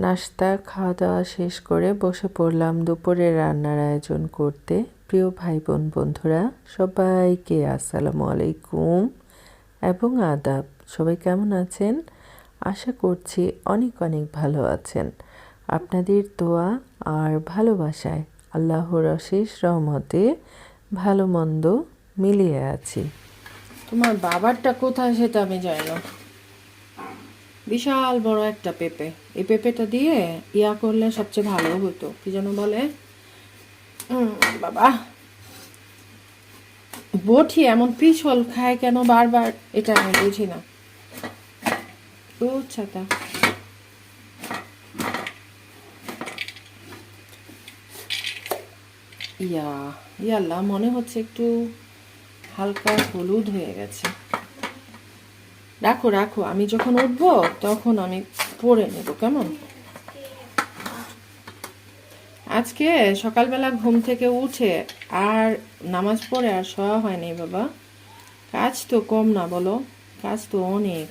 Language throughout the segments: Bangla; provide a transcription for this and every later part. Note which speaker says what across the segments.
Speaker 1: নাস্তা খাওয়া দাওয়া শেষ করে বসে পড়লাম দুপুরে রান্নার আয়োজন করতে। প্রিয় ভাই বোন বন্ধুরা সবাইকে আসসালামু আলাইকুম এবং আদাব। সবাই কেমন আছেন? আশা করছি অনেক অনেক ভালো আছেন। আপনাদের দোয়া আর ভালোবাসায় আল্লাহর অশেষ রহমতে ভালো মন্দ মিলিয়ে আছি। তোমার বাবারটা কোথায় সেটা আমি জানি না। বিশাল বড় একটা পেঁপে, এই পেঁপেটা দিয়ে ইয়া করলে সবচেয়ে ভালো হতো, কি যেন বলে বাবা, বটি এমন পিছল খায় কেন বারবার, এটা আমি বুঝি না। ও ছাতা, ইয়াল্লা মনে হচ্ছে একটু হালকা হলুদ হয়ে গেছে। রাখো রাখো, আমি যখন উঠবো তখন আমি পরে নেব, কেমন? আজকে সকালবেলা ঘুম থেকে উঠে আর নামাজ পড়ে আর শোয়া হয়নি বাবা। কাজ তো কম না বলো, কাজ তো অনেক।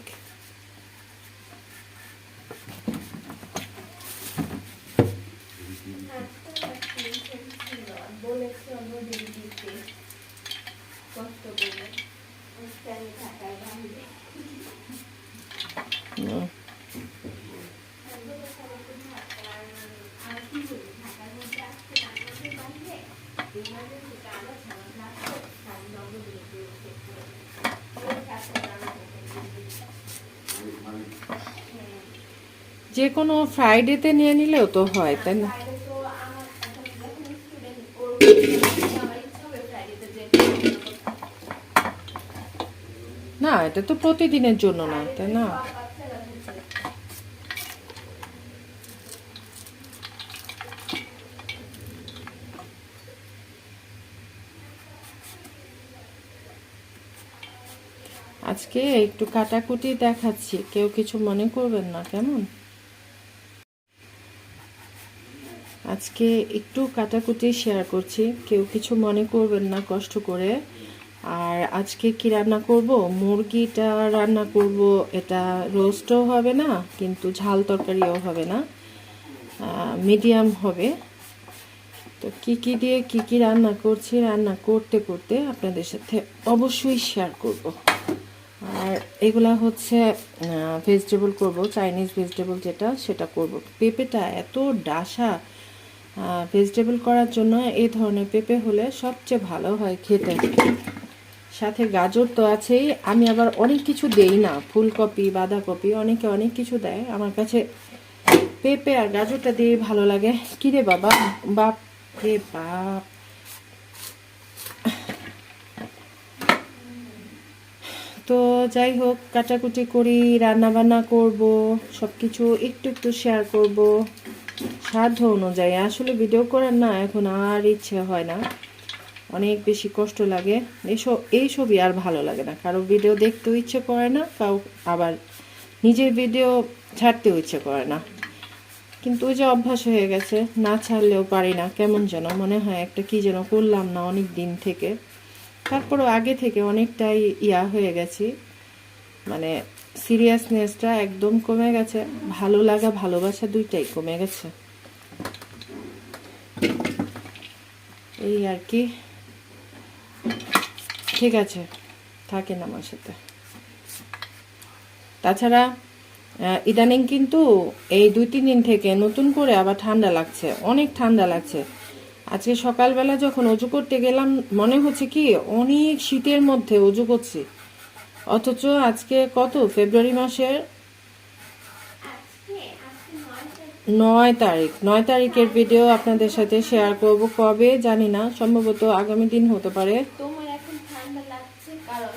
Speaker 1: যে কোনো ফ্রাইডেতে নিয়ে নিলেও তো হয়, তাই না? না, এটা তো প্রতিদিনের জন্য না, তাই না? আজকে একটু কাটাকুটি দেখাচ্ছি, কেউ কিছু মনে করবেন না, কেমন? আজকে একটু কাটাকুটি শেয়ার করছি, কেউ কিছু মনে করবেন না কষ্ট করে। আর আজকে কি রান্না করব? মুরগিটা রান্না করব, এটা রোস্টও হবে না কিন্তু ঝাল তরকারিও হবে না, মিডিয়াম হবে। তো কি দিয়ে কি রান্না করছি, রান্না করতে করতে আপনাদের সাথে অবশ্যই শেয়ার করব। আর এগুলা হচ্ছে ভেজিটেবল করব, চাইনিজ ভেজিটেবল যেটা সেটা করব। পেঁপেটা এত ডাসা, ভেজিটেবল করার জন্য এই ধরনের পেঁপে হলে সবচেয়ে ভালো হয় খেতে। সাথে গাজর তো আছেই, আমি আবার অনেক কিছু দেই না, ফুলকপি বাঁধাকপি অনেকে অনেক কিছু দেয়, আমার কাছে পেঁপে আর গাজরটা দিয়ে ভালো লাগে। কিরে বাবা, বাপ রে বাপ। তো যাই হোক, কাটাকুটি করি, রান্না বান্না করব, সব কিছু একটু একটু শেয়ার করব সাধ্য অনুযায়ী। আসলে ভিডিও করার না এখন আর ইচ্ছে হয় না, অনেক বেশি কষ্ট লাগে। এইসবই আর ভালো লাগে না, কারো ভিডিও দেখতেও ইচ্ছে করে না, আবার নিজের ভিডিও ছাড়তেও ইচ্ছে করে না। কিন্তু ওই যে অভ্যাস হয়ে গেছে, না ছাড়লেও পারি না, কেমন যেন মনে হয় একটা কি যেন করলাম না অনেক দিন থেকে। তারপরও আগে থেকে অনেকটাই হয়ে গেছি, মানে সিরিয়াসনেসটা একদম কমে গেছে, ভালো লাগা ভালোবাসা দুইটাই কমে গেছে, এই আর কি। ঠিক আছে, থাকেন আমার সাথে। তাছাড়া ইদানিং কিন্তু এই 2-3 দিন থেকে নতুন করে আবার ঠান্ডা লাগছে, অনেক ঠান্ডা লাগছে। আজকে সকালবেলা যখন অজু করতে গেলাম মনে হচ্ছে কি অনেক শীতের মধ্যে অজু করছি, অথচ আজকে কত, ফেব্রুয়ারি মাসের 9 তারিখ। 9 তারিখের ভিডিও আপনাদের সাথে শেয়ার করব, কবে জানি না, সম্ভবত আগামী দিন হতে পারে।
Speaker 2: তোমার এখন ঠান্ডা লাগছে কারণ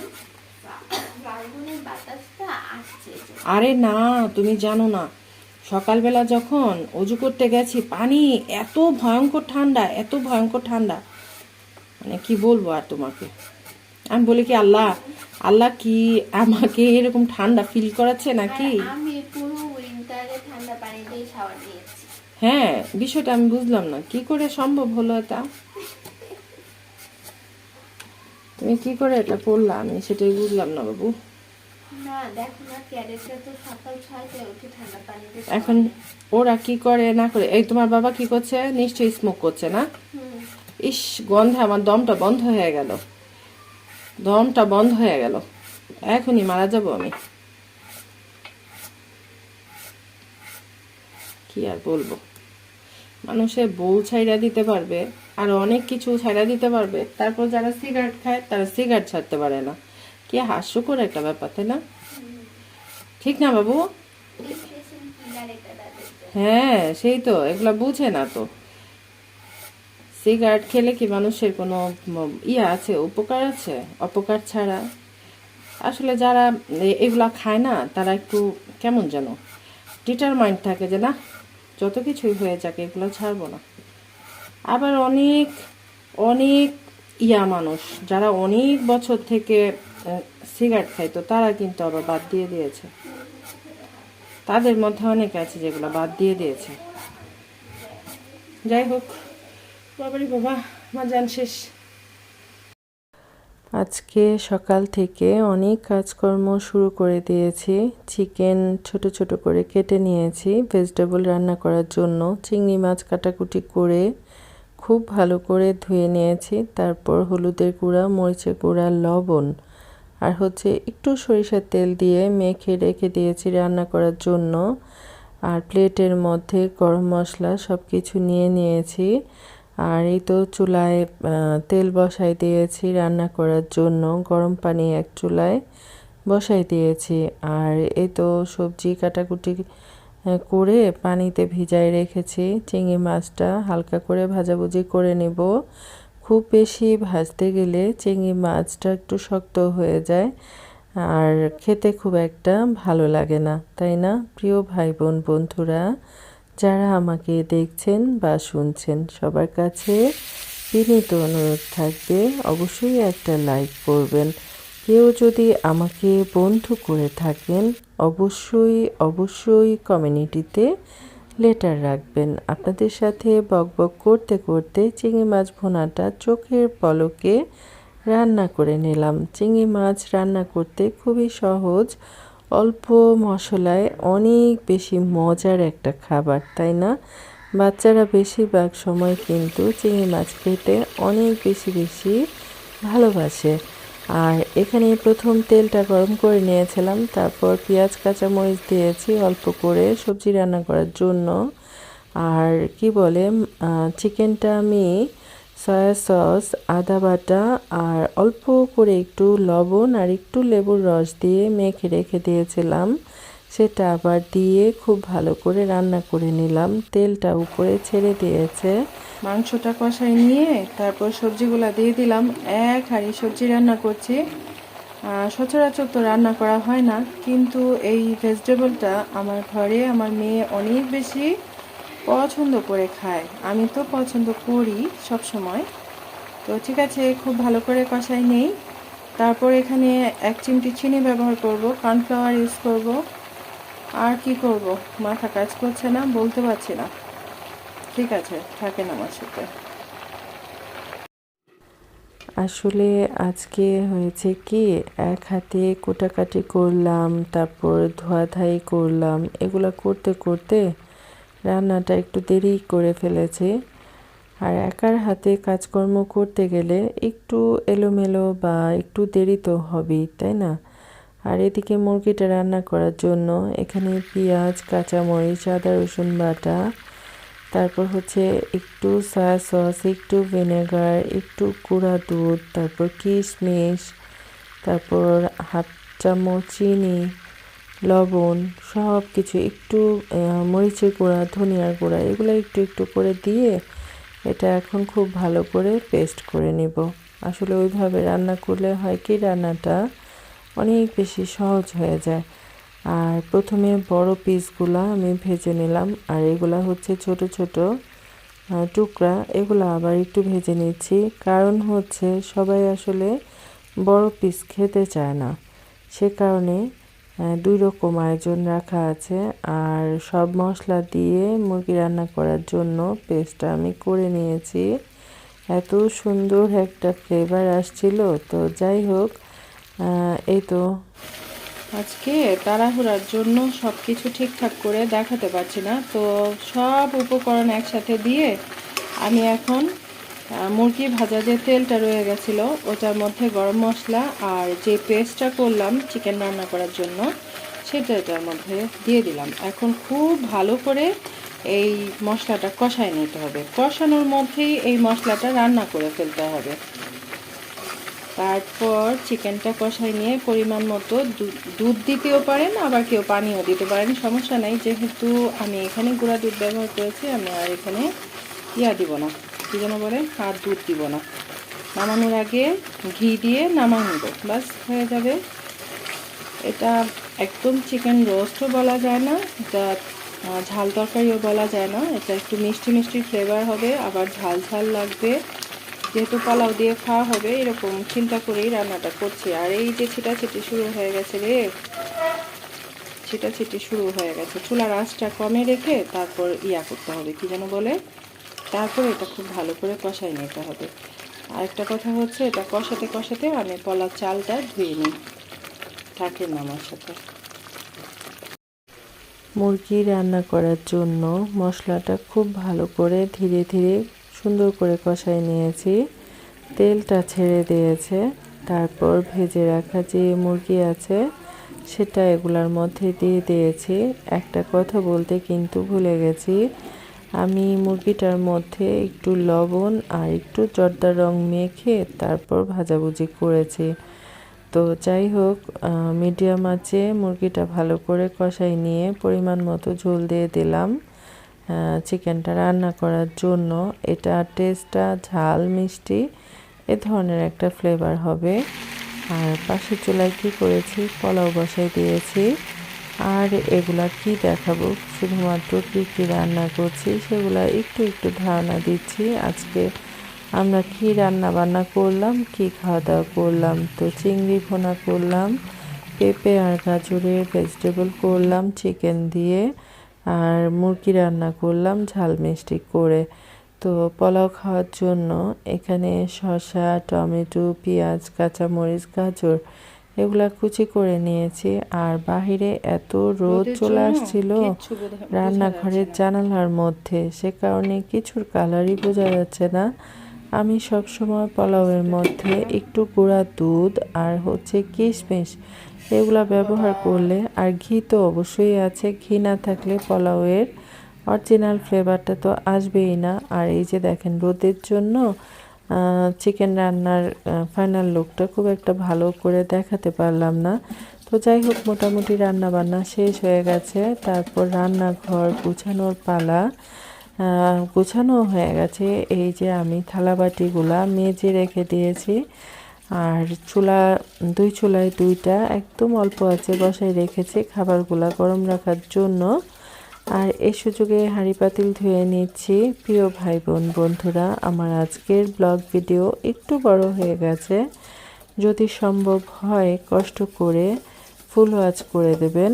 Speaker 2: ফাল্গুনের বাতাসটা আসছে।
Speaker 1: আরে না, তুমি জানো না, সকালবেলা যখন অজু করতে গেছি পানি এত ভয়ঙ্কর ঠান্ডা, এত ভয়ঙ্কর ঠান্ডা, মানে কি বলবো আর তোমাকে। আমি বলি কি আল্লাহ, আল্লাহ কি আমাকে এরকম ঠান্ডা ফিল করাচ্ছে নাকি?
Speaker 2: আমি পুরো উইন্টারে ঠান্ডা পানি দিয়ে শাওয়ার নিয়েছি।
Speaker 1: হ্যাঁ, বিষয়টা আমি বুঝলাম না কি করে সম্ভব হলো এটা। তুমি কি করে এটা করলা, আমি সেটাই বুঝলাম না বাবু।
Speaker 2: না দেখো না, ক্যারেটটা তো সকাল 6টায় উঠে ঠান্ডা পানিতে
Speaker 1: এখন ওরা কি করে না করে, এই তোমার বাবা কি করছে, নিশ্চয়ই স্মোক করছে না?
Speaker 2: হুম।
Speaker 1: ইস, গন্ধে আমার দমটা বন্ধ হয়ে গেল, দমটা বন্ধ হয়ে গেল, এখনই মারা যাব আমি। কি আর বলবো, মানুষের বউ ছাইড়া দিতে পারবে, আর অনেক কিছু ছাইড়া দিতে পারবে, তারপর যারা সিগারেট খায় তারা সিগারেট ছাড়তে পারে না। কি হাস্যকর একটা ব্যাপার, তাই না? ঠিক না বাবু?
Speaker 2: ডিপ্রেশন কিলার এটা তাদের জন্য।
Speaker 1: হ্যাঁ সেই তো, এগুলা বুঝে না তো। সিগারেট খেলে কি মানুষের কোনো ইয়া আছে, উপকার আছে? অপকার ছাড়া। আসলে যারা এগুলা খায় না তারা একটু কেমন যেন ডিটারমাইন্ড থাকে যে না, যত কিছুই হয়ে যাক এগুলো ছাড়বো না। আবার অনেক অনেক ইয়া মানুষ যারা অনেক বছর থেকে সিগারেট খাইতো তারা কিন্তু আবার বাদ দিয়ে দিয়েছে। তাদের মধ্যে অনেক আছে যেগুলো বাদ দিয়ে দিয়েছে। যাই হোক, বাবারি বাবা, আমার জান শেষ। আজকে সকাল থেকে অনেক কাজকর্ম শুরু করে দিয়েছি। চিকেন ছোট ছোট করে কেটে নিয়েছি ভেজিটেবল রান্না করার জন্য। চিংড়ি মাছ কাটাকুটি করে খুব ভালো করে ধুয়ে নিয়েছি। তারপর হলুদের গুঁড়া, মরিচের গুঁড়া, লবণ আর হচ্ছে একটু সরিষার তেল দিয়ে মেখে রেখে দিয়েছি রান্না করার জন্য। আর প্লেটের মধ্যে গরম মশলা সব কিছু নিয়ে নিয়েছি। আর এই তো চুলায় তেল বসাই দিয়েছি রান্না করার জন্য। গরম পানি এক চুলায় বসাই দিয়েছি। আর এই তো সবজি কাটাকুটি করে পানিতে ভিজাই রেখেছি। চিংড়ি মাছটা হালকা করে ভাজাভুজি করে নেব। খুব বেশি ভাজতে গেলে চিংড়ি মাছটা একটু শক্ত হয়ে যায় আর খেতে খুব একটা ভালো লাগে না, তাই না প্রিয় ভাই বোন বন্ধুরা? যারা আমাকে দেখছেন বা শুনছেন সবার কাছে বিনীত অনুরোধ থাকবে, অবশ্যই একটা লাইক করবেন। কেউ যদি আমাকে বন্ধু করে থাকেন অবশ্যই অবশ্যই কমিউনিটিতে লেটার রাখবেন। আপনাদের সাথে বকবক করতে করতে চিংড়ি মাছ ভুনাটা চোখের পলকে রান্না করে নিলাম। চিংড়ি মাছ রান্না করতে খুবই সহজ, অল্প মশলায় অনেক বেশি মজার একটা খাবার, তাই না? বাচ্চারা বেশিরভাগ সময় কিন্তু চিংড়ি মাছ খেতে অনেক বেশি বেশি ভালোবাসে। আর এখানে প্রথম তেলটা গরম করে নিয়েছিলাম, তারপর পেঁয়াজ কাঁচামরিচ দিয়েছি অল্প করে সবজি রান্না করার জন্য। আর কি বলে, চিকেনটা আমি সয়া সস, আদা বাটা আর অল্প করে একটু লবণ আর একটু লেবুর রস দিয়ে মেখে রেখে দিয়েছিলাম। সেটা আবার দিয়ে খুব ভালো করে রান্না করে নিলাম। তেলটা উপরে ছেড়ে দিয়েছে। মাংসটা কষাই নিয়ে তারপর সবজিগুলো দিয়ে দিলাম। এক হাঁড়ি সবজি রান্না করছি। সচরাচর তো রান্না করা হয় না, কিন্তু এই ভেজিটেবলটা আমার ঘরে আমার মেয়ে অনেক বেশি পছন্দ করে খায়। আমি তো পছন্দ করি সব সময়। তো ঠিক আছে, খুব ভালো করে কষাই নেই। তারপর এখানে 1 চিমটি চিনি ব্যবহার করব, কর্নফ্লাওয়ার ইউজ করব। আর কি করব, মাথা কাজ করছে না, বলতে পারছি না। ঠিক আছে, থাকেন আমার সাথে। আসলে আজকে হয়েছে কি, এক হাতে কোটাকাটি করলাম, তারপর ধোয়াধাই করলাম, এগুলো করতে করতে রান্নাটা একটু দেরি করে ফেলেছে। আর একার হাতে কাজকর্ম করতে গেলে একটু এলোমেলো বা একটু দেরি তো হবেই, তাই না? আর এদিকে মুরগিটা রান্না করার জন্য এখানে পেঁয়াজ, কাঁচামরিচ, আদা রসুন বাটা, তারপর হচ্ছে একটু সয়া সস, একটু ভিনেগার, একটু গুঁড়া দুধ, তারপর কিশমিশ, তারপর হাফ চামচ চিনি, লবণ, সব কিছু একটু মরিচের গুঁড়া, ধনিয়ার গুঁড়া, এগুলো একটু একটু করে দিয়ে এটা এখন খুব ভালো করে পেস্ট করে নিব। আসলে ওইভাবে রান্না করলে হয় কি, রান্নাটা অনেক বেশি সহজ হয়ে যায়। আর প্রথমে বড় পিসগুলা আমি ভেজে নিলাম, আর এগুলা হচ্ছে ছোট ছোট টুকরা, এগুলো আবার একটু ভেজে নিচ্ছি। কারণ হচ্ছে সবাই আসলে বড় পিস খেতে চায় না, সে কারণে 2 রকম আয়োজন রাখা আছে। আর সব মশলা দিয়ে মুরগি রান্না করার জন্য পেস্টটা আমি করে নিয়েছি। এত সুন্দর একটা ফ্লেভার আসছিল। তো যাই হোক, এই তো আজকে তাড়াহুড়ার জন্য সব কিছু ঠিকঠাক করে দেখাতে পারছি না, তো সব উপকরণ একসাথে দিয়ে আমি এখন মুরগি ভাজা যে তেলটা রয়ে গেছিলো ওটার মধ্যে গরম মশলা আর যে পেস্টটা করলাম চিকেন রান্না করার জন্য সেটা এটার মধ্যে দিয়ে দিলাম। এখন খুব ভালো করে এই মশলাটা কষায় নিতে হবে, কষানোর মধ্যেই এই মশলাটা রান্না করে ফেলতে হবে। তারপর চিকেনটা কষাই নিয়ে পরিমাণ মতো দুধ দিতেও পারেন, আবার কেউ পানিও দিতে পারেন, সমস্যা নাই। যেহেতু আমি এখানে গুঁড়া দুধ ব্যবহার করেছি, আমি আর এখানে দিব না, কী যেন বলে, আর দুধ দিব না। নামানোর আগে ঘি দিয়ে নামানো নেব, বাস হয়ে যাবে। এটা একদম চিকেন রোস্টও বলা যায় না, এটা ঝাল তরকারিও বলা যায় না, এটা একটু মিষ্টি মিষ্টি ফ্লেভার হবে, আবার ঝাল ঝাল লাগবে। যেহেতু পোলাও দিয়ে খাওয়া হবে এরকম চিন্তা করেই রান্নাটা করছি। আর এই যে ছিটাছিটি শুরু হয়ে গেছে রে, ছিটাছিটি শুরু হয়ে গেছে, চুলার আঁচটা কমে রেখে তারপর করতে হবে, কি যেন বলে, তারপর এটা খুব ভালো করে কষাই নিতে হবে। আরেকটা কথা হচ্ছে, এটা কষাতে কষাতে আমি পোলাও চালটা ধুয়ে নিই, থাকেন আমার সাথে। মুরগি রান্না করার জন্য মশলাটা খুব ভালো করে ধীরে ধীরে সুন্দর করে কষাই নিয়েছি, তেলটা ছেড়ে দিয়েছে। তারপর ভেজে রাখা যে মুরগি আছে সেটা এগুলার মধ্যে দিয়ে দিয়েছি। একটা কথা বলতে কিন্তু ভুলে গেছি, আমি মুরগিটার মধ্যে একটু লবণ আর একটু জর্দার রং মেখে তারপর ভাজাভুজি করেছি। তো যাই হোক, মিডিয়াম আঁচে মুরগিটা ভালো করে কষাই নিয়ে পরিমাণ মতো ঝোল দিয়ে দিলাম চিকেনটা রান্না করার জন্য। এটা টেস্টটা ঝাল মিষ্টি এ ধরনের একটা ফ্লেভার হবে। আর পাশের চুলায় কী করেছি, পোলাও বসাই দিয়েছি। আর এগুলা কি দেখাবো, শুধুমাত্র কী কী রান্না করছি সেগুলা একটু একটু ধারণা দিচ্ছি। আজকে আমরা কি রান্না বান্না করলাম, কি খাওয়া দাওয়া করলাম। তো চিংড়ি ভুনা করলাম, পেঁপে আর গাজরের ভেজিটেবল করলাম চিকেন দিয়ে, আর মুরগি রান্না করলাম ঝাল মিষ্টি করে। তো পোলাও খাওয়ার জন্য এখানে শসা, টমেটো, পেঁয়াজ, কাঁচামরিচ, গাজর এগুলা কুচি করে নিয়েছি। আর বাহিরে এত রোদ চলে আসছিল রান্নাঘরের জানালার মধ্যে, সে কারণে কিছুর কালারই বোঝা যাচ্ছে না। আমি সব সময় পোলাওয়ের মধ্যে একটু গুঁড়া দুধ আর হচ্ছে কিশমিশ এগুলা ব্যবহার করলে, আর ঘি তো অবশ্যই আছে, ঘি না থাকলে পোলাওয়ের অরিজিনাল ফ্লেভারটা তো আসবেই না। আর এই যে দেখেন, রোদের জন্য চিকেন রান্নার ফাইনাল লুকটা খুব একটা ভালো করে দেখাতে পারলাম না। তো যাই হোক, মোটামুটি রান্না বান্না শেষ হয়ে গেছে। তারপর রান্নাঘর গুছানোর পালা, গুছানো হয়ে গেছে। এই যে আমি থালাবাটিগুলা মেজে রেখে দিয়েছি, আর দুই চুলায় দুইটা একদম অল্প আছে বসাই রেখেছি খাবারগুলা গরম রাখার জন্য। আর এই সুযোগে হাঁড়ি পাতিল ধুয়ে নিচ্ছি। প্রিয় ভাই বোন বন্ধুরা, আমার আজকের ব্লগ ভিডিও একটু বড় হয়ে গেছে, যদি সম্ভব হয় কষ্ট করে ফুল ওয়াচ করে দেবেন।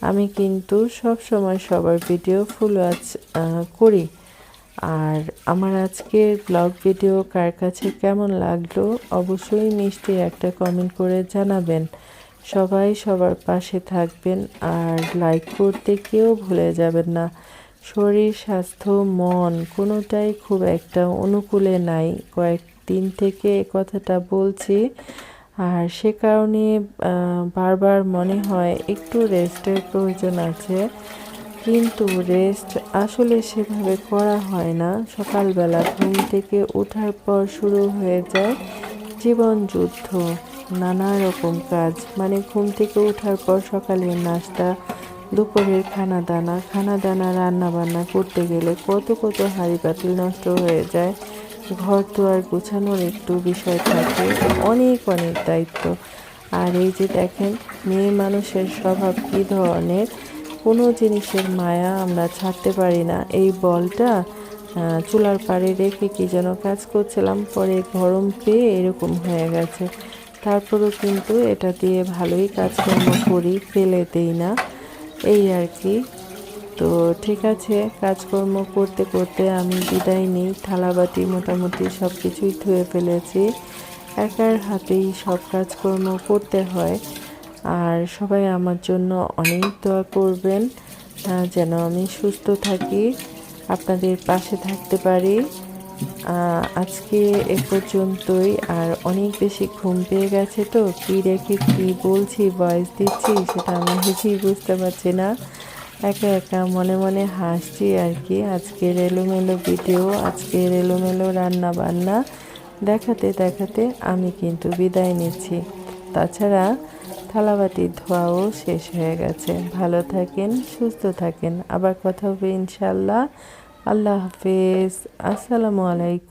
Speaker 1: আমি কিন্তু সব সময় সবার ভিডিও ফুল ওয়াচ করি। আর আমার আজকের ব্লগ ভিডিও কার কাছে কেমন লাগলো অবশ্যই মিষ্টি একটা কমেন্ট করে জানাবেন। সবাই সবার পাশে থাকবেন, আর লাইক করতে কেউ ভুলে যাবেন না। শরীর স্বাস্থ্য মন কোনোটাই খুব একটা অনুকূলে নাই, কয়েকদিন থেকে এ কথাটা বলছি। আর সে কারণে বারবার মনে হয় একটু রেস্টের প্রয়োজন আছে, কিন্তু রেস্ট আসলে সেভাবে করা হয় না। সকালবেলা ঘুম থেকে ওঠার পর শুরু হয়ে যায় জীবন যুদ্ধ, নানা রকম কাজ। মানে ঘুম থেকে ওঠার পর সকালের নাস্তা, দুপুরের খানা দানা রান্না বান্না করতে গেলে কত কত হাঁড়ি পাতিল নষ্ট হয়ে যায়। ঘর দুয়ার গোছানোর একটু বিষয় থাকে, অনেক অনেক দায়িত্ব। আর এই যে দেখেন, মেয়ে মানুষের স্বভাব কী ধরনের, কোনো জিনিসের মায়া আমরা ছাড়তে পারি না। এই বলটা চুলার পাড়ে রেখে কি যেন কাজ করছিলাম, পরে গরম পেয়ে এরকম হয়ে গেছে। তারপরেও কিন্তু এটা দিয়ে ভালোই কাজকর্ম করি, ফেলে দেই না, এই আর কি। তো ঠিক আছে, কাজকর্ম করতে করতে আমি বিদায় নিই। থালাবাটি মোটামুটি সব কিছুই ধুয়ে ফেলেছি, একার হাতেই সব কাজকর্ম করতে হয়। আর সবাই আমার জন্য অনেক দোয়া করবেন যেন আমি সুস্থ থাকি, আপনাদের পাশে থাকতে পারি। আজকে এ পর্যন্তই। আর অনেক বেশি ঘুম পেয়ে গেছে, তো কী রেখে কী বলছি, ভয়েস দিচ্ছি সেটা আমি নিজেই বুঝতে পারছি না। একা একা মনে মনে হাসছি আর কি। আজকের এলোমেলো ভিডিও, আজকের এলোমেলো রান্না বান্না দেখাতে দেখাতে আমি কিন্তু বিদায় নিচ্ছি। তাছাড়া থালাবাটির ধোয়াও শেষ হয়ে গেছে। ভালো থাকেন, সুস্থ থাকেন, আবার কথা হবে ইনশাল্লাহ। আল্লাহ হাফেজ, আসসালামু আলাইকুম।